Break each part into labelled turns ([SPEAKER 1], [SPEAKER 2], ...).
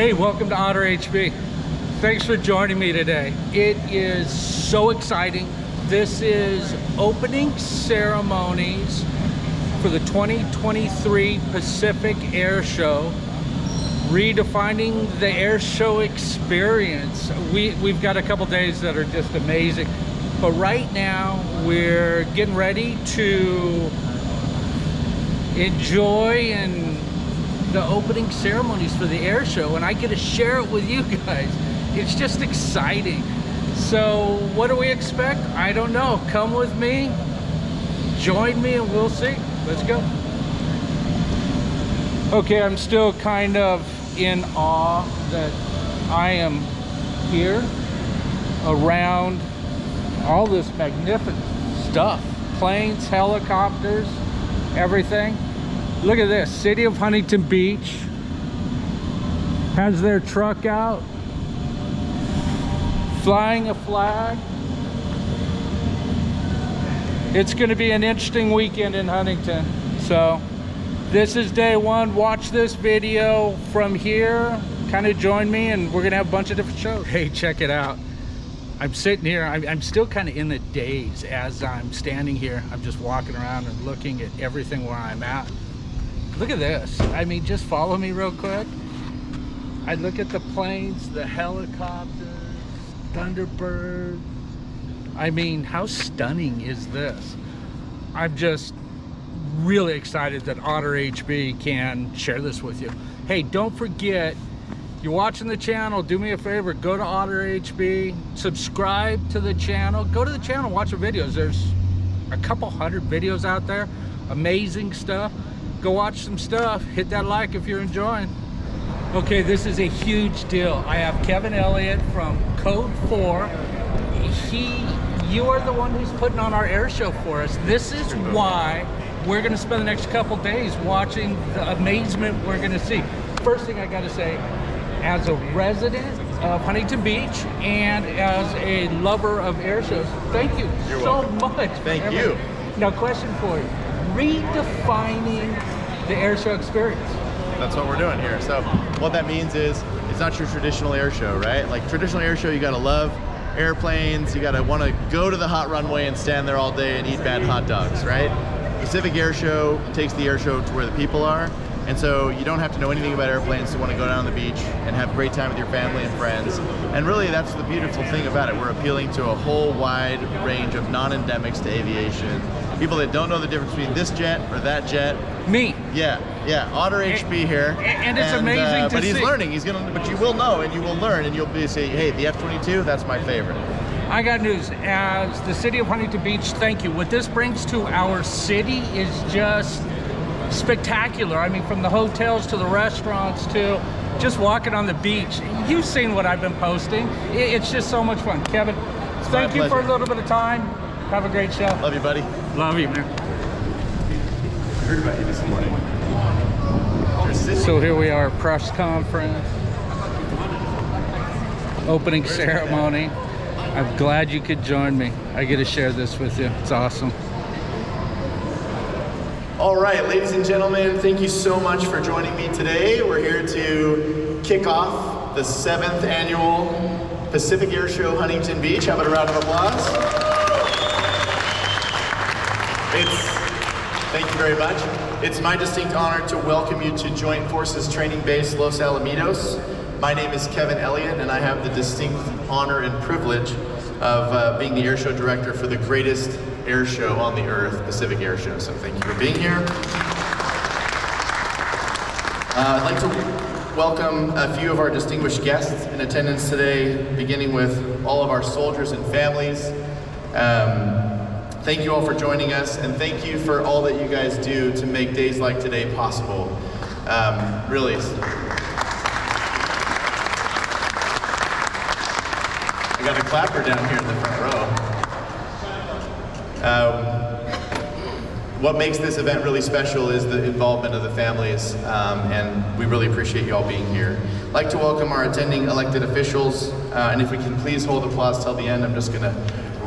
[SPEAKER 1] Hey, welcome to Otter HB. Thanks for joining me today. It is so exciting. This is opening ceremonies for the 2023 Pacific Airshow, redefining the Airshow experience. We've got a couple days that are just amazing, but right now we're getting ready to enjoy the opening ceremonies for the Airshow, and I get to share it with you guys. It's just exciting. So what do we expect? I don't know. Come with me, join me, and we'll see. Let's go. Okay, I'm still kind of in awe that I am here around all this magnificent stuff. Planes, helicopters, everything. Look at this. City of Huntington Beach has their truck out, flying a flag. It's going to be an interesting weekend in Huntington. So this is day one. Watch this video from here, kind of join me, and we're going to have a bunch of different shows. Hey, check it out. I'm sitting here, I'm still kind of in the daze as I'm standing here. I'm just walking around and looking at everything where I'm at. Look at this. I mean, just follow me real quick. I look at the planes, the helicopters, Thunderbirds. I mean, how stunning is this? I'm just really excited that Otter HB can share this with you. Hey, don't forget, you're watching the channel, do me a favor, go to Otter HB, subscribe to the channel, go to the channel, watch the videos. There's a couple hundred videos out there, amazing stuff. Go watch some stuff, hit that like if you're enjoying. Okay, this is a huge deal. I have Kevin Elliott from CodeFour. You are the one who's putting on our air show for us. This is why we're gonna spend the next couple days watching the amazement we're gonna see. First thing I gotta say, as a resident of Huntington Beach and as a lover of air shows, thank you so much.
[SPEAKER 2] Thank you.
[SPEAKER 1] Now, question for you. Redefining the airshow experience.
[SPEAKER 2] That's what we're doing here. So what that means is it's not your traditional air show, right? Like traditional air show, you gotta love airplanes, you gotta wanna go to the hot runway and stand there all day and eat bad hot dogs, right? Pacific Air Show takes the air show to where the people are. And so you don't have to know anything about airplanes to want to go down the beach and have a great time with your family and friends. And really, that's the beautiful thing about it. We're appealing to a whole wide range of non-endemics to aviation. People that don't know the difference between this jet or that jet.
[SPEAKER 1] Me.
[SPEAKER 2] Yeah. Otter HB here.
[SPEAKER 1] And it's amazing to
[SPEAKER 2] but
[SPEAKER 1] see.
[SPEAKER 2] he's learning. But you will know and you will learn and you'll be say, hey, the F-22, that's my favorite.
[SPEAKER 1] I got news. As the city of Huntington Beach, thank you. What this brings to our city is just spectacular. I mean, from the hotels to the restaurants to just walking on the beach. You've seen what I've been posting. It's just so much fun. Kevin, thank you for a little bit of time. Have a great show.
[SPEAKER 2] Love you, buddy.
[SPEAKER 1] Love you, man.
[SPEAKER 2] I heard about you this morning.
[SPEAKER 1] So here we are, press conference, opening ceremony. I'm glad you could join me. I get to share this with you. It's awesome.
[SPEAKER 3] All right, ladies and gentlemen, thank you so much for joining me today. We're here to kick off the 7th annual Pacific Air Show Huntington Beach. How about a round of applause? Thank you very much. It's my distinct honor to welcome you to Joint Forces Training Base Los Alamitos. My name is Kevin Elliott, and I have the distinct honor and privilege of being the air show director for the greatest air show on the earth, Pacific Air Show. So thank you for being here. I'd like to welcome a few of our distinguished guests in attendance today, beginning with all of our soldiers and families. Thank you all for joining us, and thank you for all that you guys do to make days like today possible. Really. I got a clapper down here in the front row. What makes this event really special is the involvement of the families, and we really appreciate you all being here. I'd like to welcome our attending elected officials, and if we can please hold applause till the end, I'm just gonna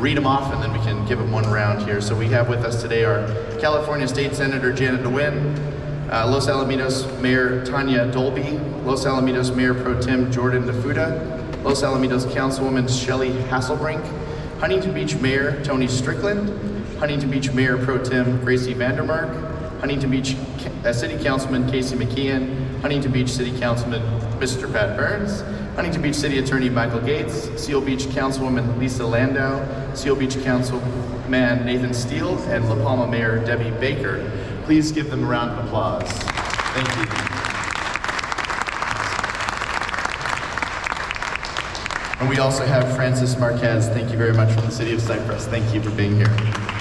[SPEAKER 3] read them off and then we can give them one round here. So we have with us today our California State Senator Janet DeWin, Los Alamitos Mayor Tanya Dolby, Los Alamitos Mayor Pro Tem Jordan DeFuda, Los Alamitos Councilwoman Shelley Hasselbrink, Huntington Beach Mayor Tony Strickland, Huntington Beach Mayor Pro Tem Gracie Vandermark, Huntington Beach City Councilman Casey McKeon, Huntington Beach City Councilman Mr. Pat Burns, Huntington Beach City Attorney Michael Gates, Seal Beach Councilwoman Lisa Landau, Seal Beach Councilman Nathan Steele, and La Palma Mayor Debbie Baker. Please give them a round of applause. Thank you. And we also have Francis Marquez. Thank you very much from the City of Cypress. Thank you for being here.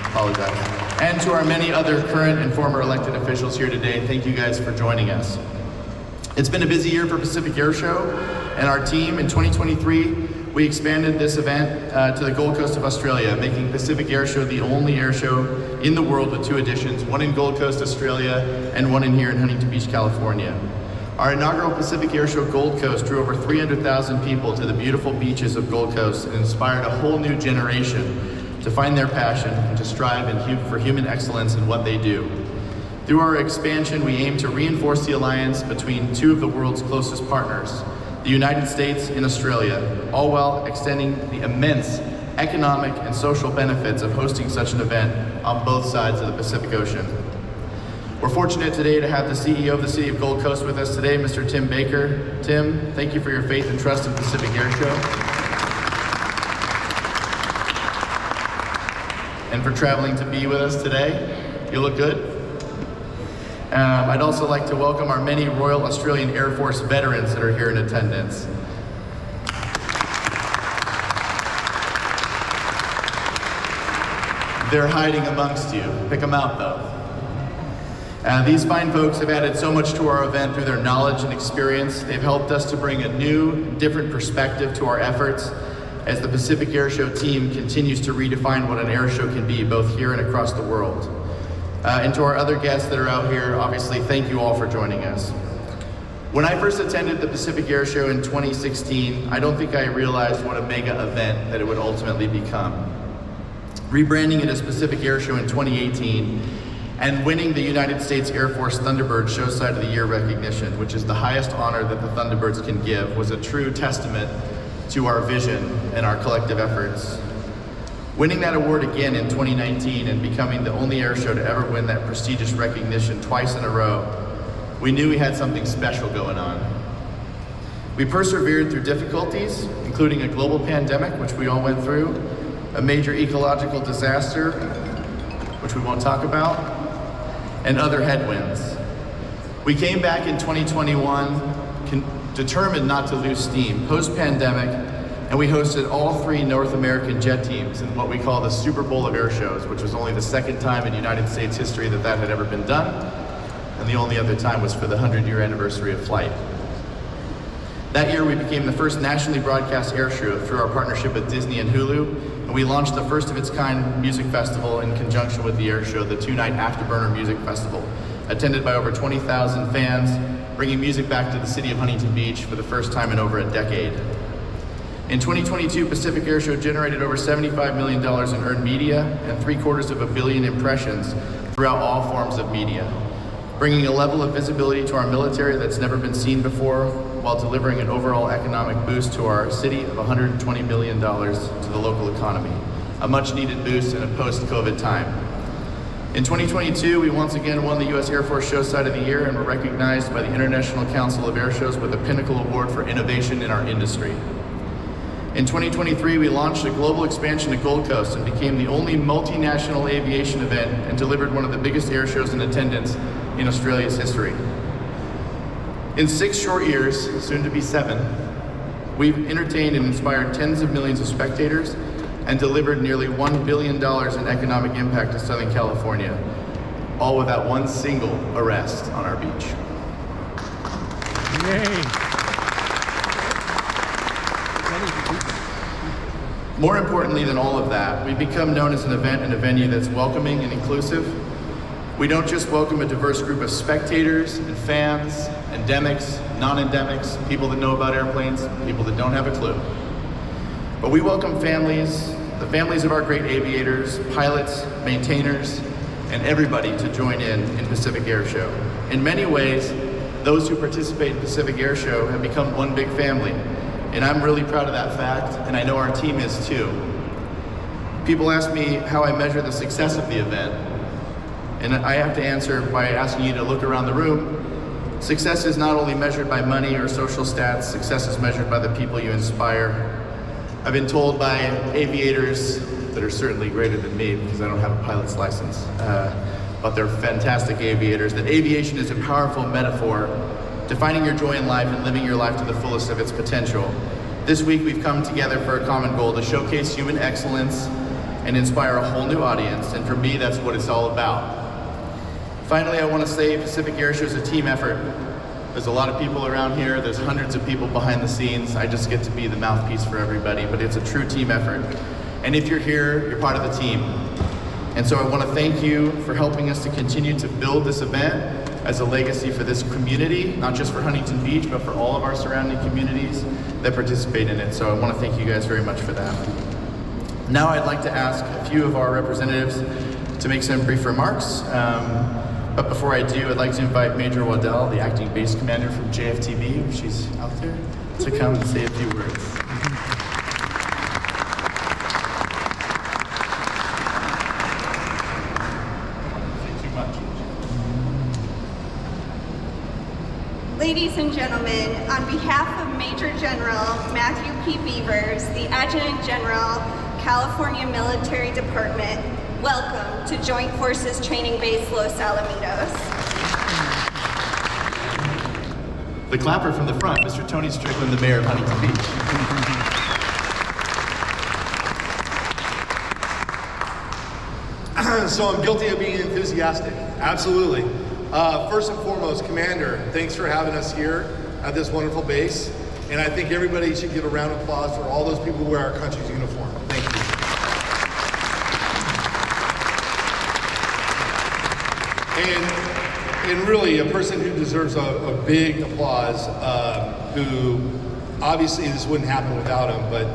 [SPEAKER 3] Apologize. And to our many other current and former elected officials here today, thank you guys for joining us. It's been a busy year for Pacific Airshow and our team. In 2023, we expanded this event to the Gold Coast of Australia, making Pacific Airshow the only airshow in the world with 2 editions, one in Gold Coast, Australia, and one in here in Huntington Beach, California. Our inaugural Pacific Airshow Gold Coast drew over 300,000 people to the beautiful beaches of Gold Coast and inspired a whole new generation to find their passion and to strive for human excellence in what they do. Through our expansion, we aim to reinforce the alliance between 2 of the world's closest partners, the United States and Australia, all while extending the immense economic and social benefits of hosting such an event on both sides of the Pacific Ocean. We're fortunate today to have the CEO of the City of Gold Coast with us today, Mr. Tim Baker. Tim, thank you for your faith and trust in Pacific Airshow, and for traveling to be with us today. You look good. I'd also like to welcome our many Royal Australian Air Force veterans that are here in attendance. They're hiding amongst you. Pick them out though. These fine folks have added so much to our event through their knowledge and experience. They've helped us to bring a new, different perspective to our efforts as the Pacific Airshow team continues to redefine what an airshow can be, both here and across the world. And to our other guests that are out here, obviously, thank you all for joining us. When I first attended the Pacific Airshow in 2016, I don't think I realized what a mega event that it would ultimately become. Rebranding it as Pacific Airshow in 2018 and winning the United States Air Force Thunderbirds Show Side of the Year recognition, which is the highest honor that the Thunderbirds can give, was a true testament to our vision and our collective efforts. Winning that award again in 2019 and becoming the only airshow to ever win that prestigious recognition twice in a row, we knew we had something special going on. We persevered through difficulties, including a global pandemic, which we all went through, a major ecological disaster, which we won't talk about, and other headwinds. We came back in 2021 determined not to lose steam post-pandemic, and we hosted all 3 North American jet teams in what we call the Super Bowl of air shows, which was only the 2nd time in United States history that had ever been done, and the only other time was for the 100-year anniversary of flight. That year we became the first nationally broadcast air show through our partnership with Disney and Hulu, and we launched the first of its kind music festival in conjunction with the air show, the 2-night Afterburner Music Festival, attended by over 20,000 fans, bringing music back to the city of Huntington Beach for the first time in over a decade. In 2022, Pacific Airshow generated over $75 million in earned media and $750 million impressions throughout all forms of media, bringing a level of visibility to our military that's never been seen before, while delivering an overall economic boost to our city of $120 million to the local economy, a much needed boost in a post-COVID time. In 2022, we once again won the U.S. Air Force Show Side of the Year and were recognized by the International Council of Airshows with the Pinnacle Award for Innovation in our industry. In 2023, we launched a global expansion to Gold Coast and became the only multinational aviation event and delivered one of the biggest air shows in attendance in Australia's history. In 6 short years, soon to be 7, we've entertained and inspired tens of millions of spectators and delivered nearly $1 billion in economic impact to Southern California, all without one single arrest on our beach.
[SPEAKER 1] Yay.
[SPEAKER 3] More importantly than all of that, we've become known as an event and a venue that's welcoming and inclusive. We don't just welcome a diverse group of spectators and fans, endemics, non-endemics, people that know about airplanes, people that don't have a clue. But we welcome families, the families of our great aviators, pilots, maintainers, and everybody to join in Pacific Airshow. In many ways, those who participate in Pacific Airshow have become one big family. And I'm really proud of that fact, and I know our team is too. People ask me how I measure the success of the event, and I have to answer by asking you to look around the room. Success is not only measured by money or social stats, success is measured by the people you inspire. I've been told by aviators that are certainly greater than me, because I don't have a pilot's license, but they're fantastic aviators, that aviation is a powerful metaphor to finding your joy in life and living your life to the fullest of its potential. This week we've come together for a common goal to showcase human excellence and inspire a whole new audience, and for me that's what it's all about. Finally, I want to say Pacific Airshow is a team effort. There's a lot of people around here, there's hundreds of people behind the scenes. I just get to be the mouthpiece for everybody, but it's a true team effort. And if you're here, you're part of the team. And so I want to thank you for helping us to continue to build this event as a legacy for this community, not just for Huntington Beach, but for all of our surrounding communities that participate in it. So I want to thank you guys very much for that. Now I'd like to ask a few of our representatives to make some brief remarks. But before I do, I'd like to invite Major Waddell, the acting base commander from JFTB, if she's out there, to come and say a few words.
[SPEAKER 4] Ladies and gentlemen, on behalf of Major General Matthew P. Beavers, the Adjutant General, California Military Department, welcome to Joint Forces Training Base Los Alamitos.
[SPEAKER 3] The clapper from the front, Mr. Tony Strickland, the mayor of Huntington Beach.
[SPEAKER 5] So I'm guilty of being enthusiastic, absolutely. First and foremost, Commander, thanks for having us here at this wonderful base. And I think everybody should give a round of applause for all those people who wear our country's uniform. Thank you. And really, a person who deserves a big applause, who obviously this wouldn't happen without him, but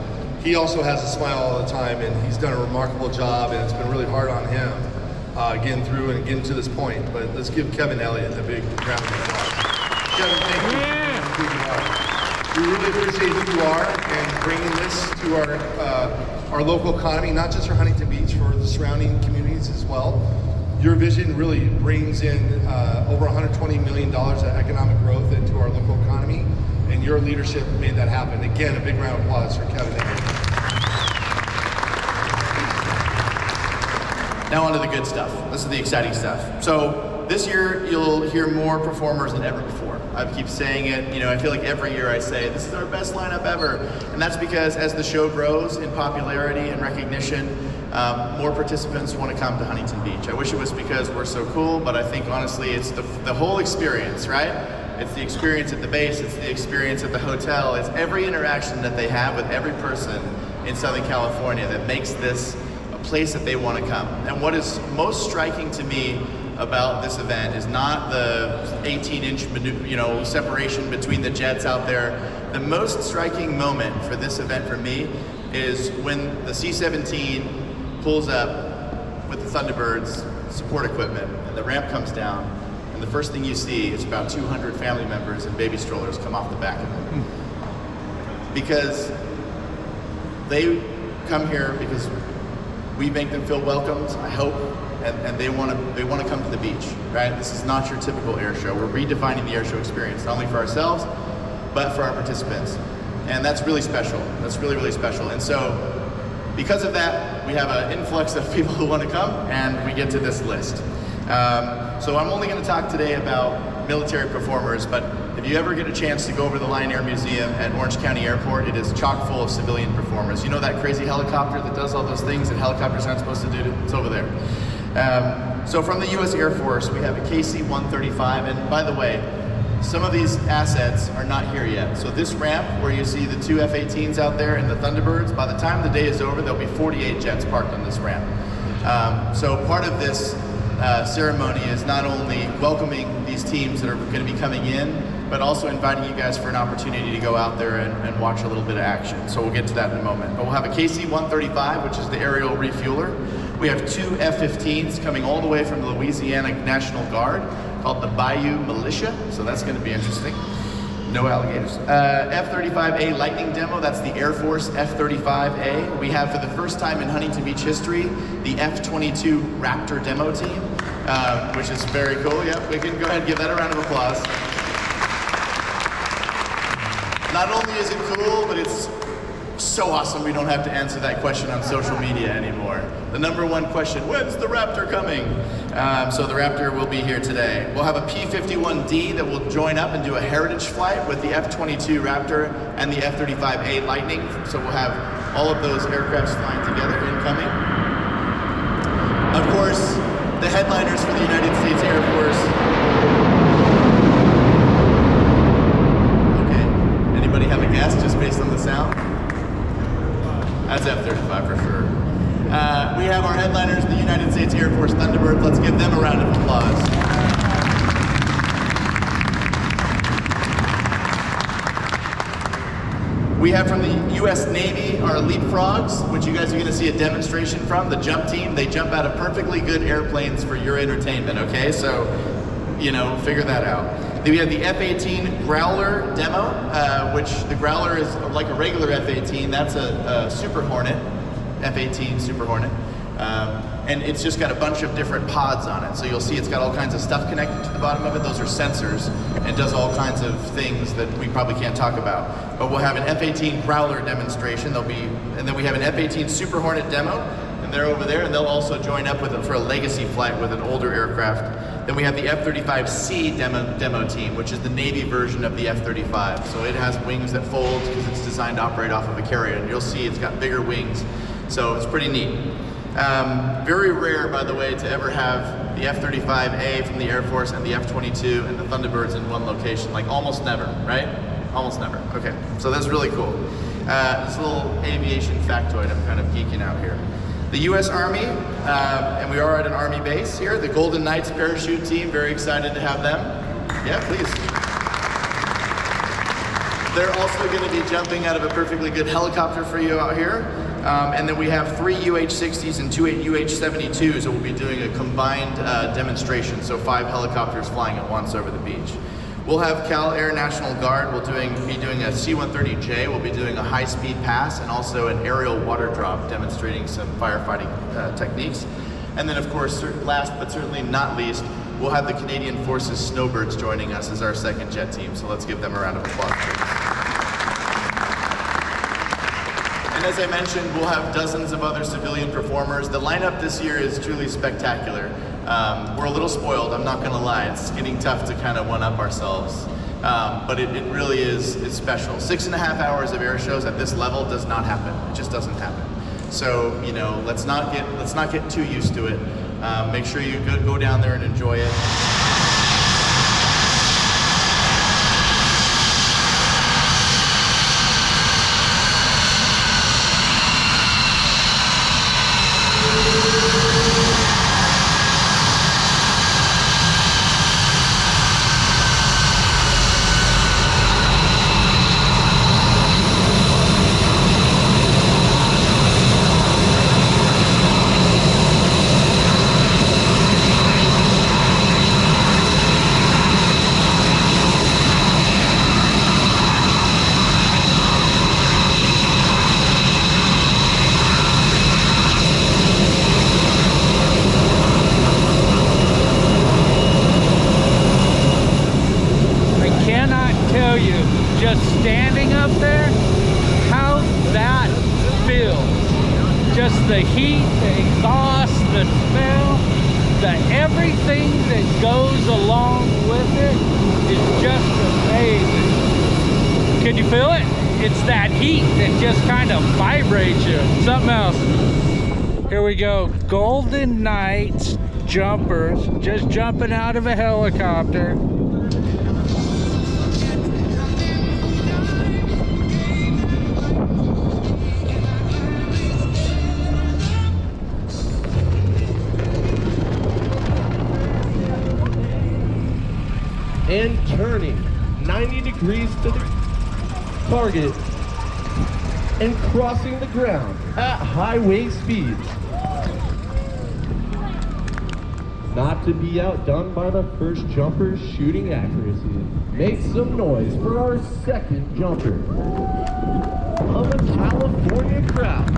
[SPEAKER 5] he also has a smile all the time, and he's done a remarkable job, and it's been really hard on him getting through and getting to this point. But let's give Kevin Elliott a big round of applause. Kevin, thank you. We really appreciate who you are and bringing this to our local economy, not just for Huntington Beach, for the surrounding communities as well. Your vision really brings in over $120 million of economic growth into our local economy, and your leadership made that happen. Again, a big round of applause for Kevin Elliott.
[SPEAKER 3] Now on to the good stuff. This is the exciting stuff. So this year, you'll hear more performers than ever before. I keep saying it, I feel like every year I say, this is our best lineup ever. And that's because as the show grows in popularity and recognition, more participants want to come to Huntington Beach. I wish it was because we're so cool, but I think honestly it's the whole experience, right? It's the experience at the base, it's the experience at the hotel, it's every interaction that they have with every person in Southern California that makes this a place that they want to come. And what is most striking to me about this event is not the 18-inch separation between the jets out there. The most striking moment for this event for me is when the C-17 pulls up with the Thunderbirds support equipment and the ramp comes down, and the first thing you see is about 200 family members and baby strollers come off the back of it. Because they come here because we make them feel welcomed, I hope, and they want to come to the beach, right? This is not your typical air show. We're redefining the air show experience, not only for ourselves, but for our participants. And that's really special. That's really, really special. And so, because of that, we have an influx of people who want to come, and we get to this list. So I'm only going to talk today about military performers, but if you ever get a chance to go over to the Lion Air Museum at Orange County Airport, it is chock full of civilian performers. You know that crazy helicopter that does all those things that helicopters aren't supposed to do? It's over there. So from the U.S. Air Force, we have a KC-135, and by the way, some of these assets are not here yet. So this ramp where you see the two F-18s out there and the Thunderbirds, by the time the day is over, there'll be 48 jets parked on this ramp. So part of this ceremony is not only welcoming these teams that are going to be coming in, but also inviting you guys for an opportunity to go out there and watch a little bit of action. So we'll get to that in a moment. But we'll have a KC-135, which is the aerial refueler. We have 2 F-15s coming all the way from the Louisiana National Guard called the Bayou Militia, so that's going to be interesting. No alligators. F-35A Lightning demo, that's the Air Force F-35A. We have, for the first time in Huntington Beach history, the F-22 Raptor demo team, which is very cool. Yep, we can go ahead and give that a round of applause. Not only is it cool, but it's so awesome we don't have to answer that question on social media anymore. The #1 question, when's the Raptor coming? So the Raptor will be here today. We'll have a P-51D that will join up and do a heritage flight with the F-22 Raptor and the F-35A Lightning. So we'll have all of those aircrafts flying together incoming. Of course, the headliners for the United States Air Force. Okay, anybody have a guess just based on the sound? That's F-35 for sure. We have our headliners, the United States Air Force Thunderbirds. Let's give them a round of applause. We have from the U.S. Navy our Leapfrogs, which you guys are going to see a demonstration from. The jump team, they jump out of perfectly good airplanes for your entertainment, okay? So, you know, figure that out. Then we have the F-18 Growler demo, which the Growler is like a regular F-18. That's a Super Hornet, F-18 Super Hornet. And it's just got a bunch of different pods on it. So you'll see it's got all kinds of stuff connected to the bottom of it. Those are sensors and does all kinds of things that we probably can't talk about. But we'll have an F-18 Growler demonstration. And then we have an F-18 Super Hornet demo, and they're over there, and they'll also join up with it for a legacy flight with an older aircraft. Then we have the F-35C demo team, which is the Navy version of the F-35. So it has wings that fold because it's designed to operate off of a carrier, and you'll see it's got bigger wings. So it's pretty neat. Very rare, by the way, to ever have the F-35A from the Air Force and the F-22 and the Thunderbirds in one location. Like almost never, right? Almost never. Okay, so that's really cool. This little aviation factoid, I'm kind of geeking out here. The U.S. Army, and we are at an Army base here, the Golden Knights parachute team, very excited to have them. Yeah, please. They're also going to be jumping out of a perfectly good helicopter for you out here. And then we have 3 UH-60s and 2 UH-72s that will be doing a combined demonstration, so 5 helicopters flying at once over the beach. We'll have Cal Air National Guard. We'll be doing a C-130J. We'll be doing a high-speed pass and also an aerial water drop, demonstrating some firefighting techniques. And then, of course, last but certainly not least, we'll have the Canadian Forces Snowbirds joining us as our second jet team. So let's give them a round of applause, please. And as I mentioned, we'll have dozens of other civilian performers. The lineup this year is truly spectacular. We're a little spoiled, I'm not gonna lie. It's getting tough to kind of one-up ourselves. But it really is special. 6.5 hours of air shows at this level does not happen. It just doesn't happen. So, you know, let's not get too used to it. Make sure you go down there and enjoy it.
[SPEAKER 1] Just standing up there, how that feels. Just the heat, the exhaust, the smell, everything that goes along with it is just amazing. Can you feel it? It's that heat that just kind of vibrates you. Something else. Here we go. Golden Knights jumpers, just jumping out of a helicopter.
[SPEAKER 6] And turning 90 degrees to the target and crossing the ground at highway speeds. not to be outdone by the first jumper's shooting accuracy. Make some noise for our second jumper of the California crowd.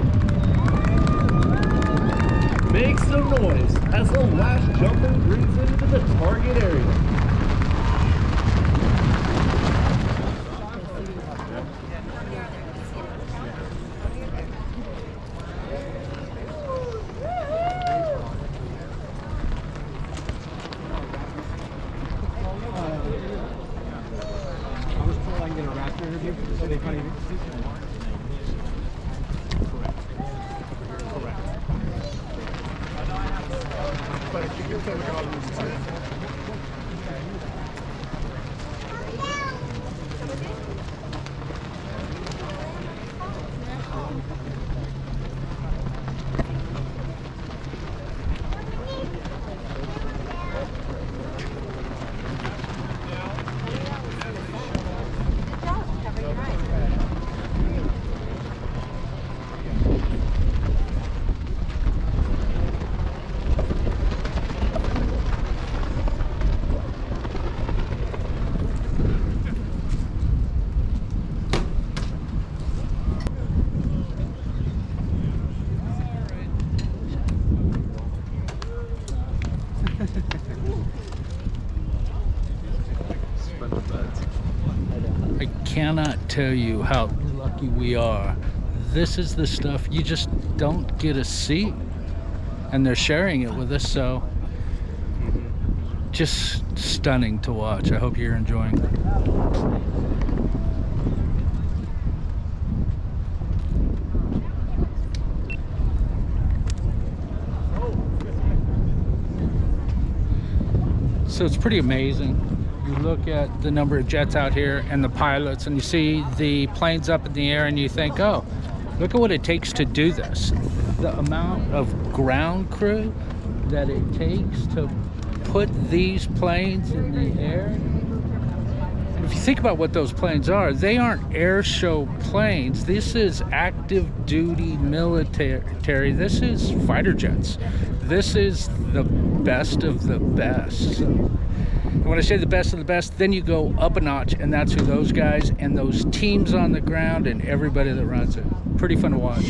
[SPEAKER 6] Make some noise as the last jumper brings it into the target area.
[SPEAKER 1] I cannot tell you how lucky we are. This is the stuff you just don't get to see, and they're sharing it with us, so just stunning to watch. I hope you're enjoying it. So it's pretty amazing. You look at the number of jets out here and the pilots, and you see the planes up in the air, and you think, oh, look at what it takes to do this. The amount of ground crew that it takes to put these planes in the air. And if you think about what those planes are, they aren't air show planes. This is active duty military. This is fighter jets. This is the best of the best. And when I say the best of the best, then you go up a notch, and that's who those guys and those teams on the ground and everybody that runs it. Pretty fun to watch.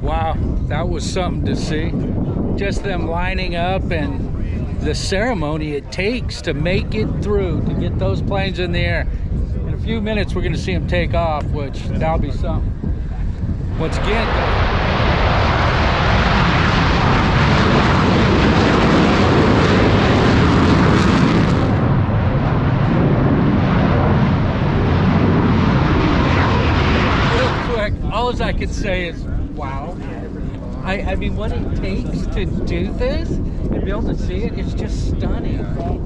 [SPEAKER 1] Wow, that was something to see. Just them lining up and the ceremony it takes to make it through, to get those planes in the air. In a few minutes, we're going to see them take off, which that'll be something. Once again, all I can say is, wow. I mean, what it takes to do this and be able to see it is just stunning.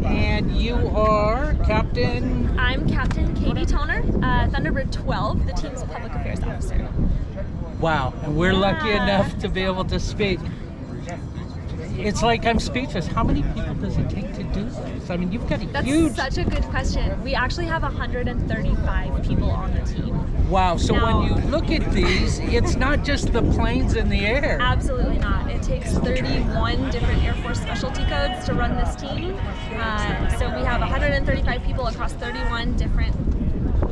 [SPEAKER 1] And you are Captain?
[SPEAKER 7] I'm Captain Katie Toner, Thunderbird 12, the team's public affairs officer.
[SPEAKER 1] Wow, and we're lucky enough to be able to speak. It's like I'm speechless. How many people does it take to do this? I mean, you've got a huge...
[SPEAKER 7] That's such a good question. We actually have 135 people on the team.
[SPEAKER 1] Wow, so
[SPEAKER 7] now,
[SPEAKER 1] when you look at these, it's not just the planes in the air.
[SPEAKER 7] Absolutely not. It takes 31 different Air Force specialty codes to run this team. So we have 135 people across 31 different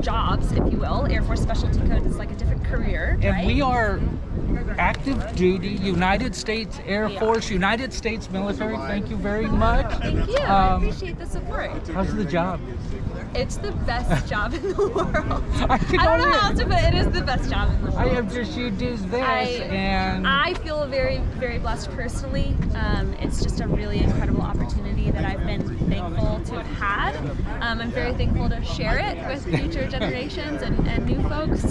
[SPEAKER 7] jobs, if you will. Air Force Specialty Code is like a different career,
[SPEAKER 1] And
[SPEAKER 7] right?
[SPEAKER 1] we are active duty United States Air Force, United States military. Thank you very much.
[SPEAKER 7] Thank you. I appreciate the support.
[SPEAKER 1] How's the job?
[SPEAKER 7] It's the best job in the world.
[SPEAKER 1] I
[SPEAKER 7] don't know how else to put it. It is the best job in the world.
[SPEAKER 1] I have just you do this, and
[SPEAKER 7] I feel very, very blessed personally. It's just a really incredible opportunity that I've been thankful to have had. I'm very thankful to share it with future generations and new folks.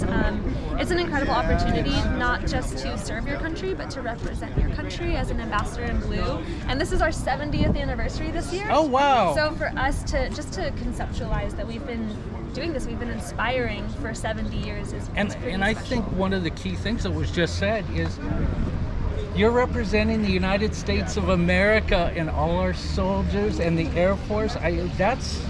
[SPEAKER 7] It's an incredible opportunity, not just to serve your country, but to represent your country as an ambassador in blue. And this is our 70th anniversary this year.
[SPEAKER 1] Oh, wow.
[SPEAKER 7] So for us to conceptualize that we've been doing this, we've been inspiring for 70 years is pretty
[SPEAKER 1] and I
[SPEAKER 7] special.
[SPEAKER 1] think one of the key things that was just said is you're representing the United States of America and all our soldiers and the Air Force. That's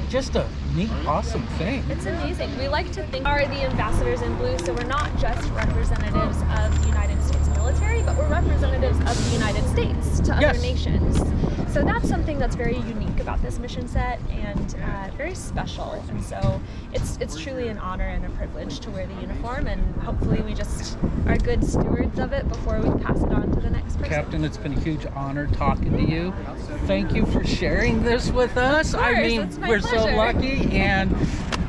[SPEAKER 1] just a neat, awesome thing.
[SPEAKER 7] It's amazing. We like to think we are the ambassadors in blue, so we're not just representatives of the United States military, but we're representatives of the United States to other nations. So that's something that's very unique about this mission set and very special. And so it's truly an honor and a privilege to wear the uniform, and hopefully we just are good stewards of it before we pass it on to the next person.
[SPEAKER 1] Captain, it's been a huge honor talking to you. Thank you for sharing this with us.
[SPEAKER 7] Of course,
[SPEAKER 1] I mean,
[SPEAKER 7] it's my
[SPEAKER 1] we're so
[SPEAKER 7] pleasure.
[SPEAKER 1] lucky, and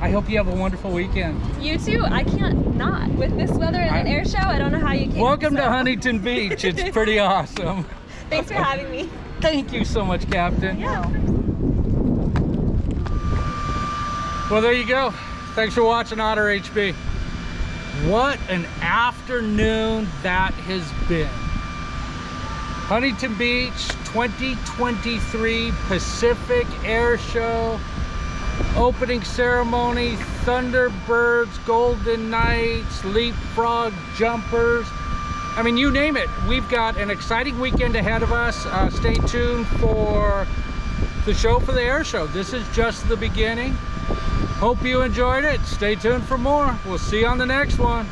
[SPEAKER 1] I hope you have a wonderful weekend.
[SPEAKER 7] You too. I can't not. With this weather and an air show, I don't know how you can.
[SPEAKER 1] Welcome to Huntington Beach. It's pretty awesome.
[SPEAKER 7] Thanks for having me.
[SPEAKER 1] Thank you so much, Captain.
[SPEAKER 7] Yeah.
[SPEAKER 1] Well, there you go. Thanks for watching Otter HB. What an afternoon that has been. Huntington Beach 2023 Pacific Air Show, opening ceremony, Thunderbirds, Golden Knights, leapfrog jumpers. I mean, you name it. We've got an exciting weekend ahead of us. Stay tuned for the show for the air show. This is just the beginning. Hope you enjoyed it. Stay tuned for more. We'll see you on the next one.